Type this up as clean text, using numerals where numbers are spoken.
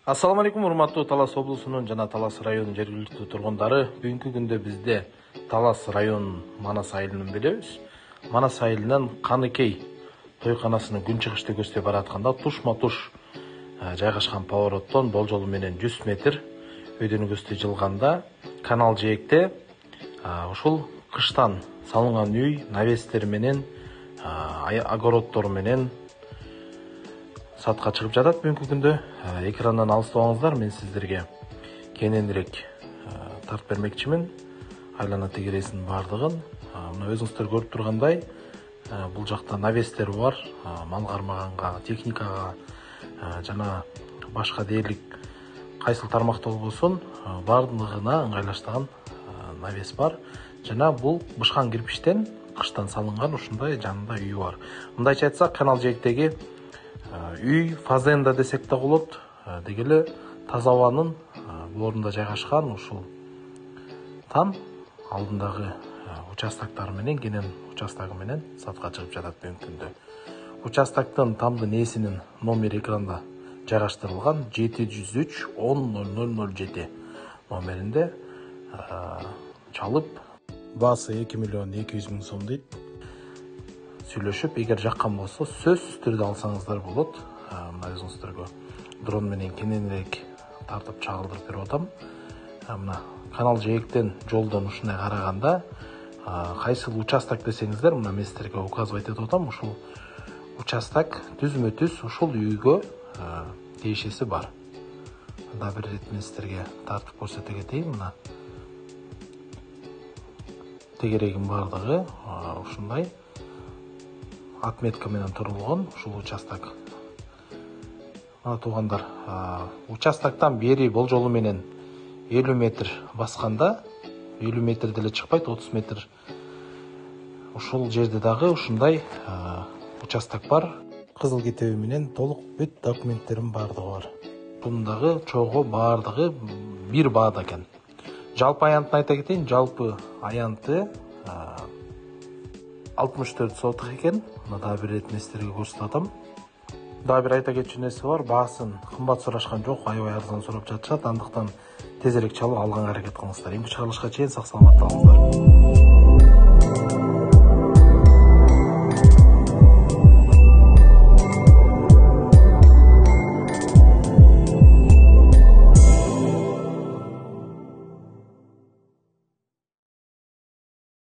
Assalamu алейкум, урматтуу Талас облусунун жана Талас районунун жергиликтүү тургундары. Бүгүнкү күндө бизде Талас районунун Манас айылын билебиз. Манас айылынан Каныкей тойканасынын күн чыгышты көздөй баратканда тушма-туш жайгашкан повороттон болжолу менен 100 метр өйдөнүгөстү жылганда канал жээкте ушул кыштан салынган үй, навестер менен, огороддор менен сатка чыгып жатат. Бүгүнкү күндө экрандан алыстабаңыздар, мен сиздерге кененирээк тартып бермекчимин. Айлана тегересинин бардыгын мына өзүңүздөр көрүп тургандай, бул жакта навестер бар, мал кармаганга, техникага жана башка дээрлик кайсыл тармакта болбосун бардыгына ыңгайлаштырган навес бар. Жана бул бышкан кирпичтен кыштан салынган ушундай жанында үйү бар. Мындайча айтсак, канал жээктеги үй фазенда десек да болот. Дегеле таза абанын бул орунда жайгашкан ушул там алдындагы участоктор менен, кенен участогу менен сатка чыгып жатат бүгүнкү күндө. Участоктун тамдын ээсинин номери экранда жайгаштырылган 703-10-0007 номеринде чалып, баасы 2.200.000 сом дейт. Сүйлөшүп, эгер жаккан болсо сөзсүз түрдө алсаңыздар болот. Мына өзүңүздөргө дрон менен кененирээк тартып чагылдырып берип атам. Мына канал жээктен жолдон ушундай караганда кайсыл участок десеңиздер, мына мен сиздерге указывать этип атам. Ушул участок түзмө-түз ушул үйгө тиешеси бар. Мында бир ирет мен сиздерге тартып көрсөтө кетейин. Мына тегерегин бардыгы ушундай отметка менен турулган ушул участок. Мына туугандар, участоктон бери болжолу менен 50 метр басканда, 50 метр деле чыкпайт, 30 метр. Ушул жерде дагы ушундай участок бар. Кызыл китеби менен толук бүт документтерим бардыгы бар. Бунун дагы чогуу бардыгы бир баада экен. Жалпы аянтын айта кетейин, жалпы аянты 64 сотық екен. Мына дагы бир рет сиздерге көрсөтүп атам. Дагы бир айта кетчү нерсе бар. Баасын кымбат сурашкан жок, аябай арзан сурап жатышат. Андыктан тезирээк чалып алганга аракет кылыңыздар. Эми чыгарылышка чейин сак саламатта болуңуздар.